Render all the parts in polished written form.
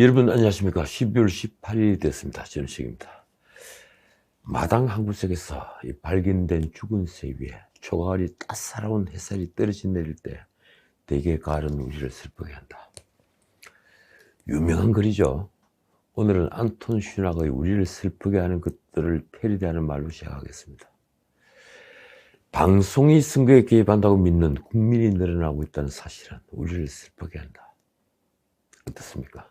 여러분 안녕하십니까. 12월 18일이 됐습니다. 저녁입니다. 마당 한 구석에서 이 발견된 죽은 새 위에 초가을이 따사로운 햇살이 떨어져 내릴 때 대개 가을은 우리를 슬프게 한다. 유명한 글이죠. 오늘은 안톤 슈낙의 우리를 슬프게 하는 것들을 패러디하는 말로 시작하겠습니다. 방송이 선거에 개입한다고 믿는 국민이 늘어나고 있다는 사실은 우리를 슬프게 한다. 어떻습니까?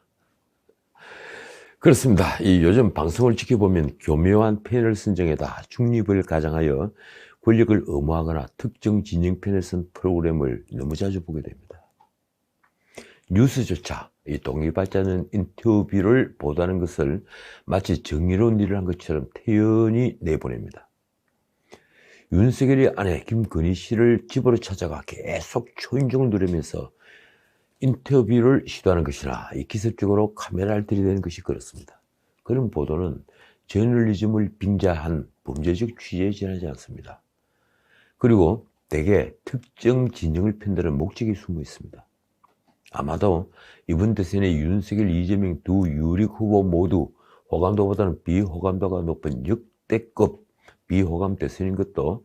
그렇습니다. 이 요즘 방송을 지켜보면 교묘한 패널 선정에다 중립을 가장하여 권력을 엄호하거나 특정 진영편을 쓴 프로그램을 너무 자주 보게 됩니다. 뉴스조차 이 독립하지 않은 인터뷰를 보도하는 것을 마치 정의로운 일을 한 것처럼 태연히 내보냅니다. 윤석열의 아내 김건희 씨를 집으로 찾아가 계속 초인종을 누르면서 인터뷰를 시도하는 것이나 이 기습적으로 카메라를 들이대는 것이 그렇습니다. 그런 보도는 저널리즘을 빙자한 범죄적 취지에 지나지 않습니다. 그리고 대개 특정 진영을 편드는 목적이 숨어 있습니다. 아마도 이번 대선의 윤석열, 이재명 두 유력 후보 모두 호감도보다는 비호감도가 높은 역대급 비호감 대선인 것도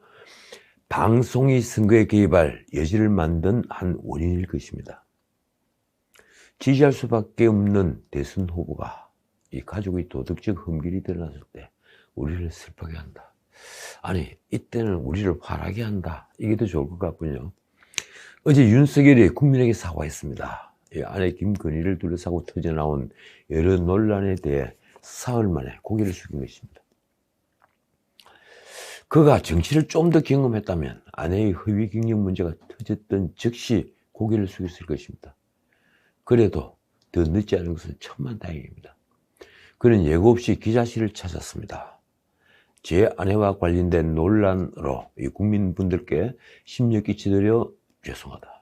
방송이 선거에 개입할 여지를 만든 한 원인일 것입니다. 지지할 수밖에 없는 대선 후보가 이 가족의 도덕적 흠결이 드러났을 때 우리를 슬프게 한다. 아니, 이때는 우리를 화나게 한다. 이게 더 좋을 것 같군요. 어제 윤석열이 국민에게 사과했습니다. 아내 김건희를 둘러싸고 터져나온 여러 논란에 대해 사흘 만에 고개를 숙인 것입니다. 그가 정치를 좀 더 경험했다면 아내의 허위 경력 문제가 터졌던 즉시 고개를 숙였을 것입니다. 그래도 더 늦지 않은 것은 천만다행입니다. 그는 예고 없이 기자실을 찾았습니다. 제 아내와 관련된 논란으로 이 국민분들께 심려 끼쳐드려 죄송하다.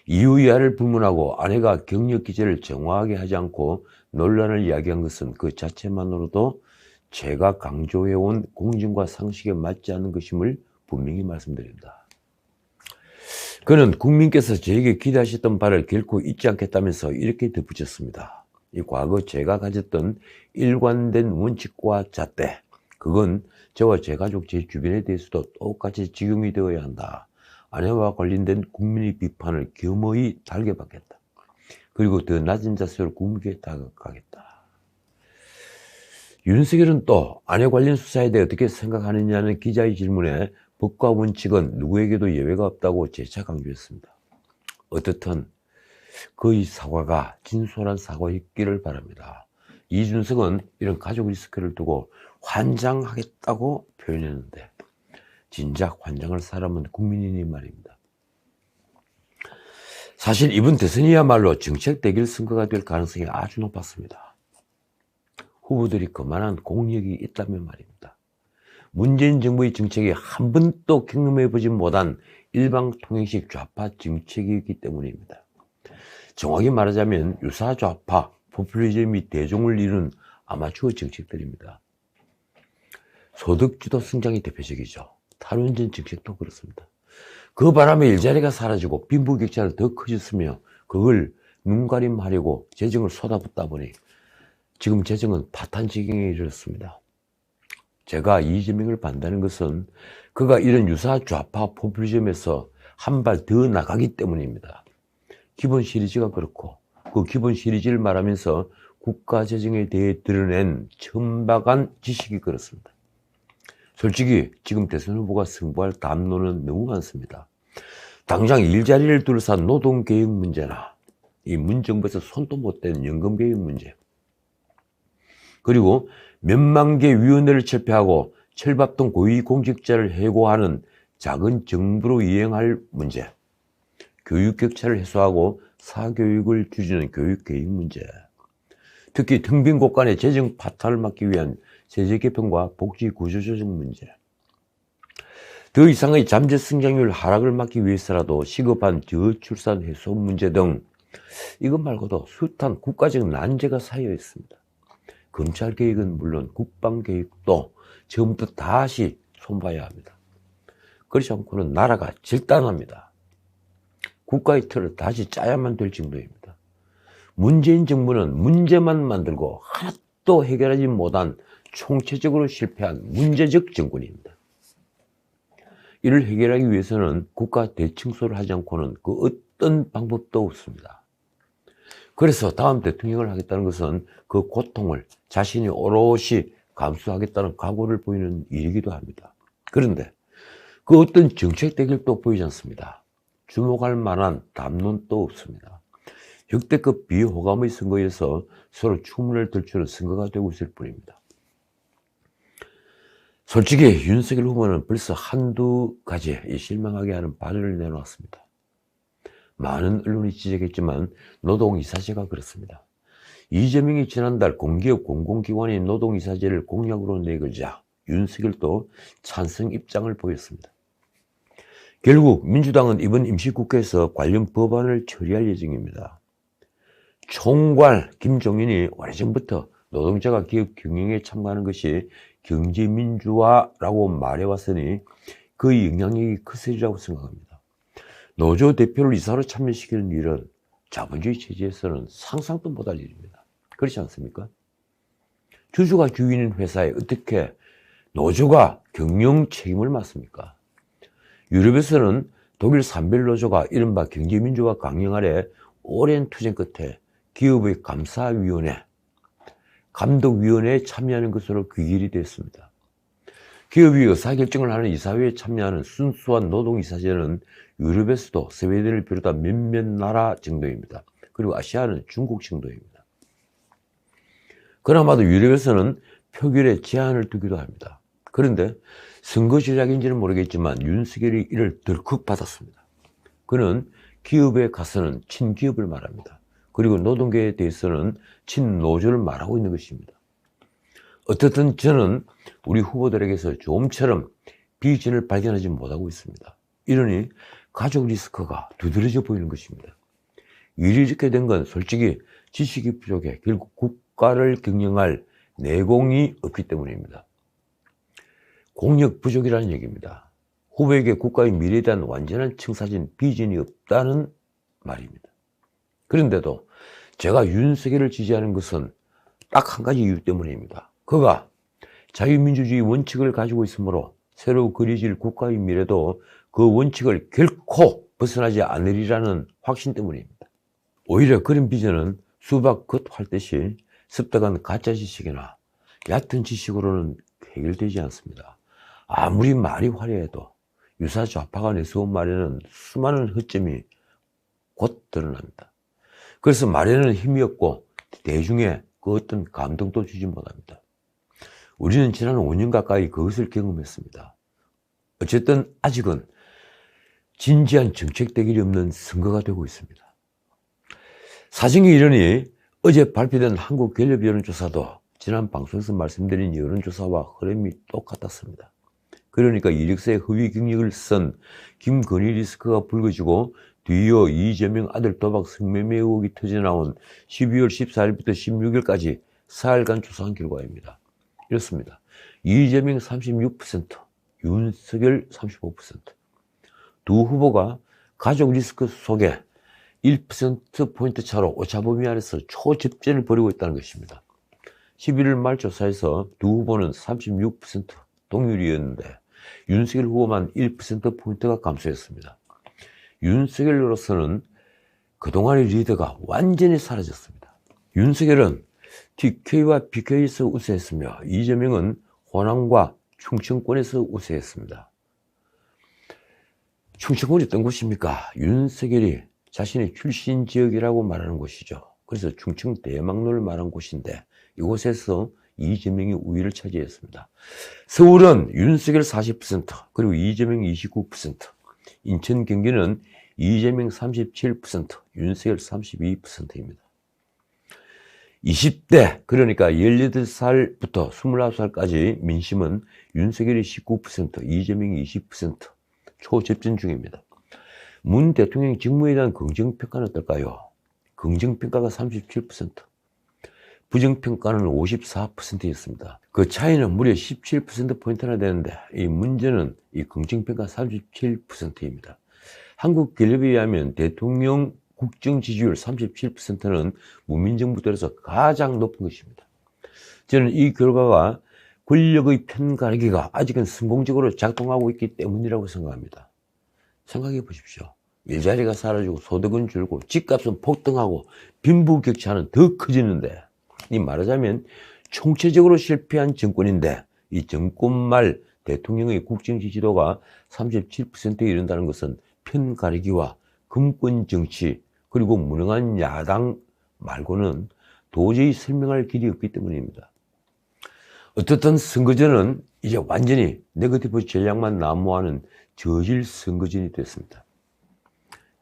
이유 이하를 불문하고 아내가 경력 기재를 정확하게 하지 않고 논란을 이야기한 것은 그 자체만으로도 제가 강조해온 공정과 상식에 맞지 않는 것임을 분명히 말씀드립니다. 그는 국민께서 저에게 기대하셨던 바를 결코 잊지 않겠다면서 이렇게 덧붙였습니다. 이 과거 제가 가졌던 일관된 원칙과 잣대, 그건 저와 제 가족, 제 주변에 대해서도 똑같이 적용이 되어야 한다. 아내와 관련된 국민의 비판을 겸허히 달게 받겠다. 그리고 더 낮은 자세로 국민께 다가가겠다. 윤석열은 또 아내 관련 수사에 대해 어떻게 생각하느냐는 기자의 질문에 법과 원칙은 누구에게도 예외가 없다고 재차 강조했습니다. 어떻든 그의 사과가 진솔한 사과였기를 바랍니다. 이준석은 이런 가족 리스크를 두고 환장하겠다고 표현했는데 진작 환장할 사람은 국민이니 말입니다. 사실 이번 대선이야말로 정책 대결 선거가 될 가능성이 아주 높았습니다. 후보들이 그만한 공력이 있다면 말입니다. 문재인 정부의 정책이 한 번도 경험해보지 못한 일방통행식 좌파 정책이기 때문입니다. 정확히 말하자면 유사 좌파, 포퓰리즘이 대종을 이룬 아마추어 정책들입니다. 소득주도 성장이 대표적이죠. 탈원전 정책도 그렇습니다. 그 바람에 일자리가 사라지고 빈부격차가 더 커졌으며 그걸 눈가림하려고 재정을 쏟아붓다 보니 지금 재정은 파탄 지경에 이르렀습니다. 제가 이재명을 반대하는 것은 그가 이런 유사 좌파 포퓰리즘에서 한 발 더 나가기 때문입니다. 기본 시리즈가 그렇고 그 기본 시리즈를 말하면서 국가 재정에 대해 드러낸 천박한 지식이 그렇습니다. 솔직히 지금 대선 후보가 승부할 담론은 너무 많습니다. 당장 일자리를 둘러싼 노동개혁 문제나 이 문정부에서 손도 못 대는 연금개혁 문제, 그리고 몇만 개 위원회를 철폐하고 철밥통 고위공직자를 해고하는 작은 정부로 이행할 문제, 교육격차를 해소하고 사교육을 줄이는 교육개혁 문제, 특히 텅 빈 곳간의 재정 파탄을 막기 위한 세제 개편과 복지 구조 조정 문제, 더 이상의 잠재 성장률 하락을 막기 위해서라도 시급한 저출산 해소 문제 등 이것 말고도 숱한 국가적 난제가 쌓여 있습니다. 검찰 개혁은 물론 국방 개혁도 처음부터 다시 손봐야 합니다. 그렇지 않고는 나라가 질단합니다. 국가의 틀을 다시 짜야만 될 정도입니다. 문재인 정부는 문제만 만들고 하나도 해결하지 못한 총체적으로 실패한 문제적 정권입니다. 이를 해결하기 위해서는 국가 대청소를 하지 않고는 그 어떤 방법도 없습니다. 그래서 다음 대통령을 하겠다는 것은 그 고통을 자신이 오롯이 감수하겠다는 각오를 보이는 일이기도 합니다. 그런데 그 어떤 정책 대결도 보이지 않습니다. 주목할 만한 담론도 없습니다. 역대급 비호감의 선거에서 서로 추문을 들추는 선거가 되고 있을 뿐입니다. 솔직히 윤석열 후보는 벌써 한두 가지 실망하게 하는 발언을 내놓았습니다. 많은 언론이 지적했지만 노동이사제가 그렇습니다. 이재명이 지난달 공기업 공공기관인 노동이사제를 공약으로 내걸자 윤석열도 찬성 입장을 보였습니다. 결국 민주당은 이번 임시국회에서 관련 법안을 처리할 예정입니다. 총괄 김종인이 오래전부터 노동자가 기업 경영에 참가하는 것이 경제민주화라고 말해왔으니 그 영향력이 크으리라고 생각합니다. 노조 대표를 이사로 참여시키는 일은 자본주의 체제에서는 상상도 못할 일입니다. 그렇지 않습니까? 주주가 주인인 회사에 어떻게 노조가 경영 책임을 맡습니까? 유럽에서는 독일 산별노조가 이른바 경제민주화 강령 아래 오랜 투쟁 끝에 기업의 감사위원회, 감독위원회에 참여하는 것으로 귀결이 됐습니다. 기업이 의사결정을 하는 이사회에 참여하는 순수한 노동이사제는 유럽에서도 스웨덴을 비롯한 몇몇 나라 정도입니다. 그리고 아시아는 중국 정도입니다. 그나마도 유럽에서는 표결에 제한을 두기도 합니다. 그런데 선거 전략인지는 모르겠지만 윤석열이 이를 덜컥 받았습니다. 그는 기업에 가서는 친기업을 말합니다. 그리고 노동계에 대해서는 친노조를 말하고 있는 것입니다. 어떻든 저는 우리 후보들에게서 좀처럼 비전을 발견하지 못하고 있습니다. 이러니 가족 리스크가 두드러져 보이는 것입니다. 일이 이렇게 된 건 솔직히 지식이 부족해 결국 국가를 경영할 내공이 없기 때문입니다. 공력 부족이라는 얘기입니다. 후보에게 국가의 미래에 대한 완전한 청사진 비전이 없다는 말입니다. 그런데도 제가 윤석열을 지지하는 것은 딱 한 가지 이유 때문입니다. 그가 자유민주주의 원칙을 가지고 있으므로 새로 그려질 국가의 미래도 그 원칙을 결코 벗어나지 않으리라는 확신 때문입니다. 오히려 그런 비전은 수박 겉 활듯이 습득한 가짜 지식이나 얕은 지식으로는 해결되지 않습니다. 아무리 말이 화려해도 유사 좌파가 내세운 말에는 수많은 허점이 곧 드러납니다. 그래서 말에는 힘이 없고 대중에 그 어떤 감동도 주지 못합니다. 우리는 지난 5년 가까이 그것을 경험했습니다. 어쨌든 아직은 진지한 정책 대결이 없는 선거가 되고 있습니다. 사정이 이러니 어제 발표된 한국갤럽 여론조사도 지난 방송에서 말씀드린 여론조사와 흐름이 똑같았습니다. 그러니까 이력서에 허위 경력을 쓴 김건희 리스크가 불거지고 뒤이어 이재명 아들 도박 성매매 의혹이 터져나온 12월 14일부터 16일까지 4일간 조사한 결과입니다. 이렇습니다. 이재명 36%, 윤석열 35%. 두 후보가 가족 리스크 속에 1%포인트 차로 오차범위 안에서 초접전을 벌이고 있다는 것입니다. 11월 말 조사에서 두 후보는 36% 동률이었는데 윤석열 후보만 1%포인트가 감소했습니다. 윤석열로서는 그동안의 리더가 완전히 사라졌습니다. 윤석열은 TK와 PK에서 우세했으며 이재명은 호남과 충청권에서 우세했습니다. 충청권이 어떤 곳입니까? 윤석열이 자신의 출신 지역이라고 말하는 곳이죠. 그래서 충청 대망로를 말한 곳인데 이곳에서 이재명이 우위를 차지했습니다. 서울은 윤석열 40% 그리고 이재명 29%, 인천 경기는 이재명 37%, 윤석열 32%입니다. 20대 그러니까 18살부터 29살까지 민심은 윤석열이 19%, 이재명이 20% 초접전 중입니다. 문 대통령 직무에 대한 긍정평가는 어떨까요? 긍정평가가 37%, 부정평가는 54%였습니다. 그 차이는 무려 17%포인트나 되는데 이 문제는 이 긍정평가 37%입니다. 한국갤럽에 의하면 대통령 국정 지지율 37%는 문민정부 들어서 가장 높은 것입니다. 저는 이 결과가 권력의 편가르기가 아직은 성공적으로 작동하고 있기 때문이라고 생각합니다. 생각해 보십시오. 일자리가 사라지고 소득은 줄고 집값은 폭등하고 빈부격차는 더 커지는데, 이 말하자면 총체적으로 실패한 정권인데 이 정권 말 대통령의 국정 지지도가 37%에 이른다는 것은 편가르기와 금권 정치 그리고 무능한 야당 말고는 도저히 설명할 길이 없기 때문입니다. 어떻든 선거전은 이제 완전히 네거티브 전략만 난무하는 저질 선거전이 됐습니다.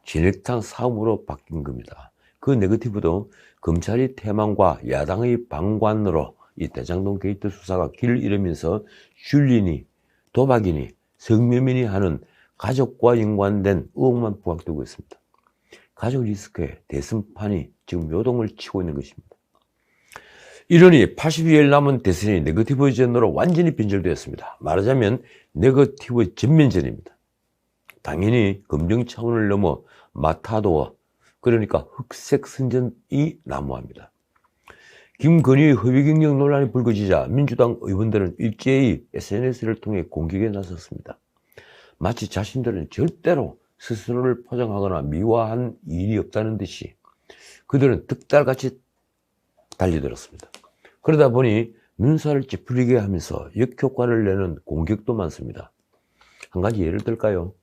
진흙탕 사업으로 바뀐 겁니다. 그 네거티브도 검찰이 태만과 야당의 방관으로 이 대장동 게이트 수사가 길을 잃으면서 슐리니 도박이니 성매매니 하는 가족과 연관된 의혹만 부각되고 있습니다. 가족 리스크에 대선판이 지금 요동을 치고 있는 것입니다. 이러니 82일 남은 대선이 네거티브 전으로 완전히 변절되었습니다. 말하자면 네거티브 전면전입니다. 당연히 검증 차원을 넘어 마타도어, 그러니까 흑색 선전이 난무합니다. 김건희 허위 경력 논란이 불거지자 민주당 의원들은 일제히 SNS를 통해 공격에 나섰습니다. 마치 자신들은 절대로 스스로를 포장하거나 미화한 일이 없다는 듯이 그들은 득달같이 달려들었습니다. 그러다 보니 눈살을 찌푸리게 하면서 역효과를 내는 공격도 많습니다. 한 가지 예를 들까요?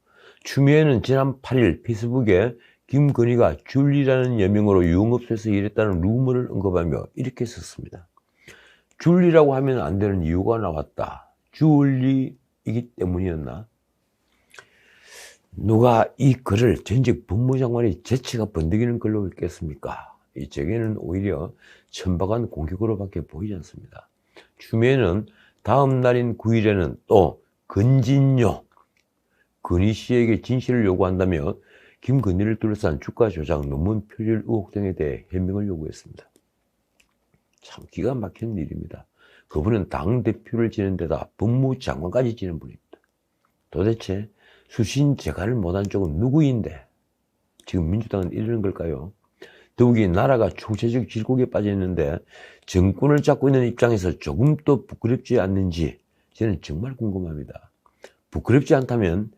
추미애는 지난 8일 페이스북에 김건희가 줄리라는 여명으로 유흥업소에서 일했다는 루머를 언급하며 이렇게 썼습니다. 줄리라고 하면 안 되는 이유가 나왔다. 줄리이기 때문이었나? 누가 이 글을 전직 법무장관의 재치가 번득이는 글로 읽겠습니까? 이 제게는 오히려 천박한 공격으로밖에 보이지 않습니다. 추미애는 다음 날인 9일에는 또 건진요 건희 씨에게 진실을 요구한다며 김건희를 둘러싼 주가 조작, 논문 표절 의혹 등에 대해 해명을 요구했습니다. 참 기가 막히는 일입니다. 그분은 당대표를 지낸 데다 법무장관까지 지낸 분입니다. 도대체 수신제가를 못한 쪽은 누구인데 지금 민주당은 이러는 걸까요? 더욱이 나라가 총체적 질곡에 빠져 있는데 정권을 잡고 있는 입장에서 조금도 부끄럽지 않는지 저는 정말 궁금합니다. 부끄럽지 않다면,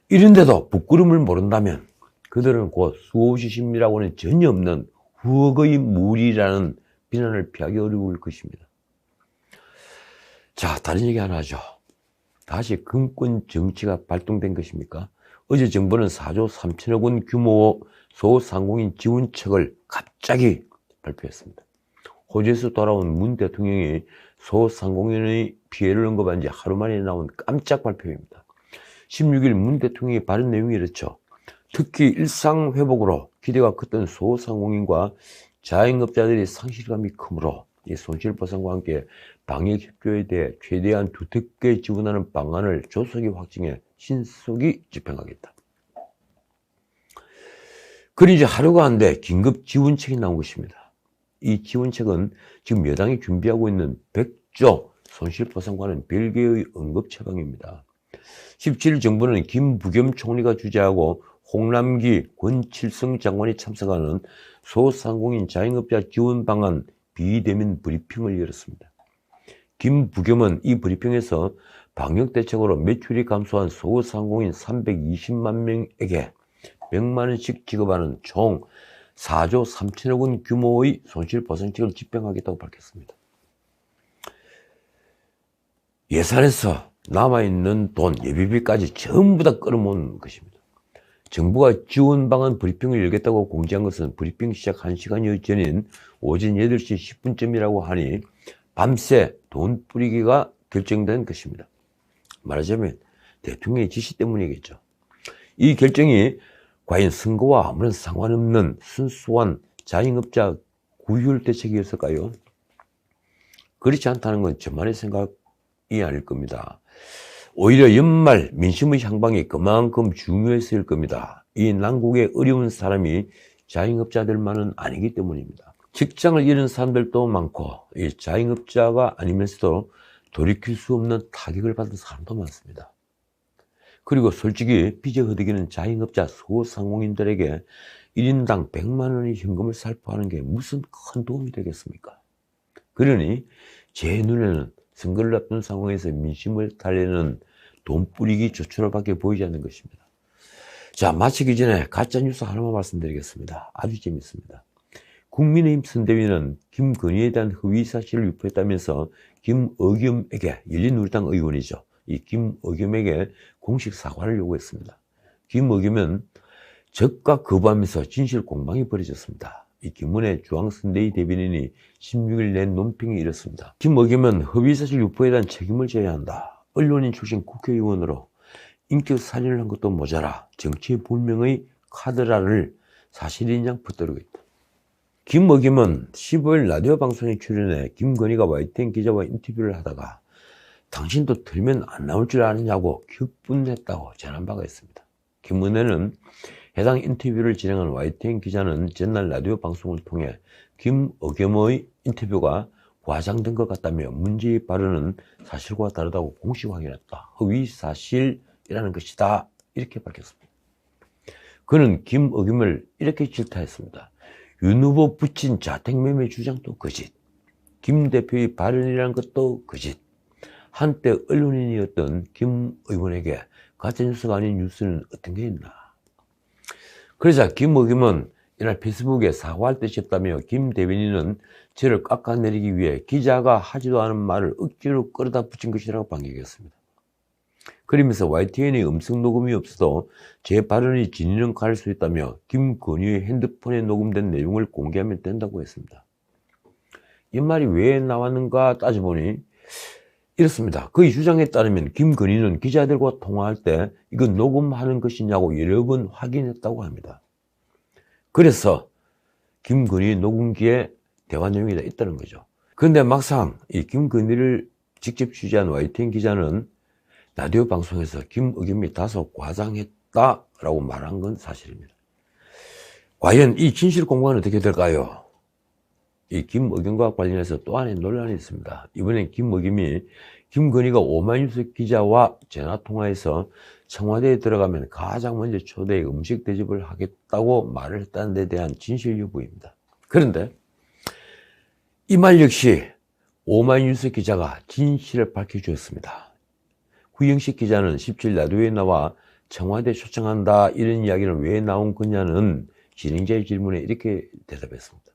이런데도 부끄러움을 모른다면 그들은 곧 수호지심이라고는 전혀 없는 후억의 무리라는 비난을 피하기 어려울 것입니다. 자, 다른 얘기 하나 하죠. 다시 금권 정치가 발동된 것입니까? 어제 정부는 4조 3천억 원 규모 소상공인 지원책을 갑자기 발표했습니다. 호주에서 돌아온 문 대통령이 소상공인의 피해를 언급한 지 하루 만에 나온 깜짝 발표입니다. 16일 문 대통령의 발언 내용이 이렇죠. 특히 일상회복으로 기대가 컸던 소상공인과 자영업자들이 상실감이 크므로 이 손실보상과 함께 방역협조에 대해 최대한 두텁게 지원하는 방안을 조속히 확정해 신속히 집행하겠다. 그리 이제 하루가 안 돼 긴급 지원책이 나온 것입니다. 이 지원책은 지금 여당이 준비하고 있는 100조 손실보상과는 별개의 응급 처방입니다. 17일 정부는 김부겸 총리가 주재하고 홍남기, 권칠성 장관이 참석하는 소상공인 자영업자 지원 방안 비대면 브리핑을 열었습니다. 김부겸은 이 브리핑에서 방역대책으로 매출이 감소한 소상공인 320만 명에게 100만 원씩 지급하는 총 4조 3천억 원 규모의 손실보상책을 집행하겠다고 밝혔습니다. 예산에서 남아있는 돈, 예비비까지 전부 다 끌어모은 것입니다. 정부가 지원 방안 브리핑을 열겠다고 공지한 것은 브리핑 시작 1시간여 전인 오전 8시 10분쯤이라고 하니 밤새 돈 뿌리기가 결정된 것입니다. 말하자면 대통령의 지시 때문이겠죠. 이 결정이 과연 선거와 아무런 상관없는 순수한 자영업자 구휼 대책이었을까요? 그렇지 않다는 건 저만의 생각이 아닐 겁니다. 오히려 연말 민심의 향방이 그만큼 중요했을 겁니다. 이 난국에 어려운 사람이 자영업자들만은 아니기 때문입니다. 직장을 잃은 사람들도 많고 이 자영업자가 아니면서도 돌이킬 수 없는 타격을 받은 사람도 많습니다. 그리고 솔직히 빚에 허덕이는 자영업자 소상공인들에게 1인당 100만 원의 현금을 살포하는 게 무슨 큰 도움이 되겠습니까? 그러니 제 눈에는 선거를 앞둔 상황에서 민심을 달래는 돈 뿌리기 조처로밖에 보이지 않는 것입니다. 자, 마치기 전에 가짜뉴스 하나만 말씀드리겠습니다. 아주 재밌습니다. 국민의힘 선대위는 김건희에 대한 허위 사실을 유포했다면서 김의겸에게, 열린우리당 의원이죠, 이 김의겸에게 공식 사과를 요구했습니다. 김의겸은 적극 거부하면서 진실 공방이 벌어졌습니다. 이 김문혜 중앙선대위 대변인이 16일 낸 논평이 이렇습니다. 김의겸은 허위사실 유포에 대한 책임을 져야 한다. 언론인 출신 국회의원으로 인격 살인을 한 것도 모자라 정치 불명의 카드라를 사실인 양 퍼뜨리고 있다. 김의겸은 15일 라디오 방송에 출연해 김건희가 YTN 기자와 인터뷰를 하다가 당신도 들으면 안 나올 줄 아느냐고 격분했다고 전한 바가 있습니다. 김은혜는 해당 인터뷰를 진행한 YTN 기자는 전날 라디오 방송을 통해 김의겸의 인터뷰가 과장된 것 같다며 문제의 발언은 사실과 다르다고 공식 확인했다. 허위사실이라는 것이다. 이렇게 밝혔습니다. 그는 김의겸을 이렇게 질타했습니다. 윤 후보 부친 자택매매 주장도 거짓, 김 대표의 발언이라는 것도 거짓, 한때 언론인이었던 김 의원에게 가짜뉴스가 아닌 뉴스는 어떤 게 있나. 그러자 김 의겸은 이날 페이스북에 사과할 뜻이 없다며 김 대변인은 저를 깎아내리기 위해 기자가 하지도 않은 말을 억지로 끌어다 붙인 것이라고 반격했습니다. 그러면서 YTN의 음성 녹음이 없어도 제 발언이 진위는 가릴 수 있다며 김건희의 핸드폰에 녹음된 내용을 공개하면 된다고 했습니다. 이 말이 왜 나왔는가 따져보니 이렇습니다. 그의 주장에 따르면 김건희는 기자들과 통화할 때 이건 녹음하는 것이냐고 여러 번 확인했다고 합니다. 그래서 김건희 녹음기에 대화 내용이 다 있다는 거죠. 그런데 막상 이 김건희를 직접 취재한 YTN 기자는 라디오 방송에서 김의겸이 다소 과장했다라고 말한 건 사실입니다. 과연 이 진실 공방은 어떻게 될까요? 이 김의겸과 관련해서 또 하나의 논란이 있습니다. 이번엔 김의겸이 김건희가 오마이뉴스 기자와 전화통화에서 청와대에 들어가면 가장 먼저 초대해 음식 대접을 하겠다고 말을 했다는 데 대한 진실 여부입니다. 그런데 이 말 역시 오마이뉴스 기자가 진실을 밝혀주었습니다. 구영식 기자는 17일 라디오에 나와 청와대 초청한다 이런 이야기는 왜 나온 거냐는 진행자의 질문에 이렇게 대답했습니다.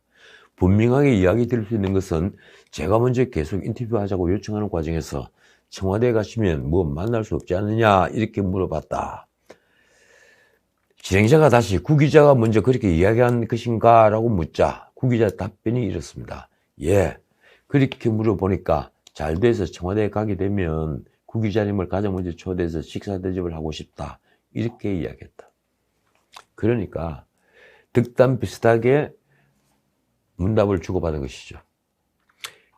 분명하게 이야기 드릴 수 있는 것은 제가 먼저 계속 인터뷰하자고 요청하는 과정에서 청와대에 가시면 뭐 만날 수 없지 않느냐 이렇게 물어봤다. 진행자가 다시 구 기자가 먼저 그렇게 이야기한 것인가 라고 묻자 구 기자 답변이 이렇습니다. 예, 그렇게 물어보니까 잘 돼서 청와대에 가게 되면 구 기자님을 가장 먼저 초대해서 식사 대접을 하고 싶다 이렇게 이야기했다. 그러니까 득담 비슷하게 문답을 주고받은 것이죠.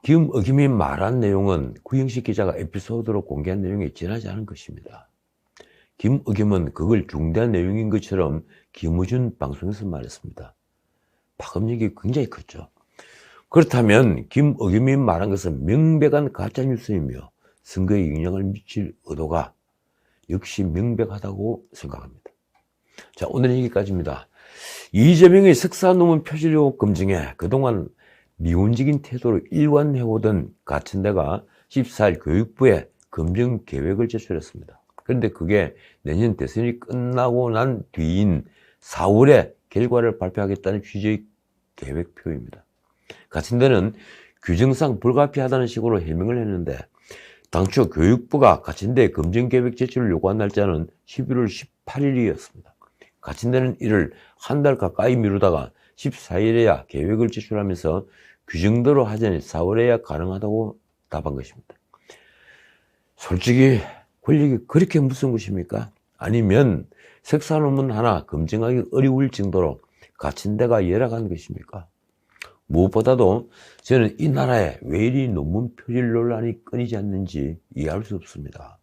김의겸이 말한 내용은 구영식 기자가 에피소드로 공개한 내용에 지나지 않은 것입니다. 김의겸은 그걸 중대한 내용인 것처럼 김어준 방송에서 말했습니다. 파급력이 굉장히 컸죠. 그렇다면 김의겸이 말한 것은 명백한 가짜뉴스이며 선거에 영향을 미칠 의도가 역시 명백하다고 생각합니다. 자, 오늘은 여기까지입니다. 이재명의 석사 논문 표절 의혹 검증에 그동안 미온적인 태도로 일관해오던 가천대가 14일 교육부에 검증 계획을 제출했습니다. 그런데 그게 내년 대선이 끝나고 난 뒤인 4월에 결과를 발표하겠다는 취지의 계획표입니다. 가천대는 규정상 불가피하다는 식으로 해명을 했는데 당초 교육부가 가천대 검증계획 제출을 요구한 날짜는 11월 18일이었습니다. 가천대는 이를 한 달 가까이 미루다가 14일에야 계획을 제출하면서 규정대로 하자니 4월에야 가능하다고 답한 것입니다. 솔직히 권력이 그렇게 무서운 것입니까? 아니면 석사 논문 하나 검증하기 어려울 정도로 가천대가 열악한 것입니까? 무엇보다도 저는 이 나라에 왜 이리 논문 표절 논란이 끊이지 않는지 이해할 수 없습니다.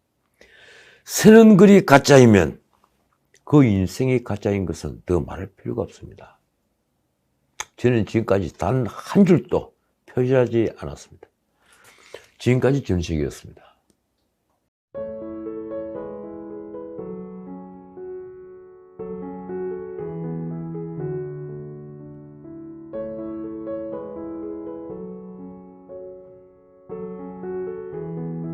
쓰는 글이 가짜이면 그 인생이 가짜인 것은 더 말할 필요가 없습니다. 저는 지금까지 단 한 줄도 표절하지 않았습니다. 지금까지 전식이었습니다.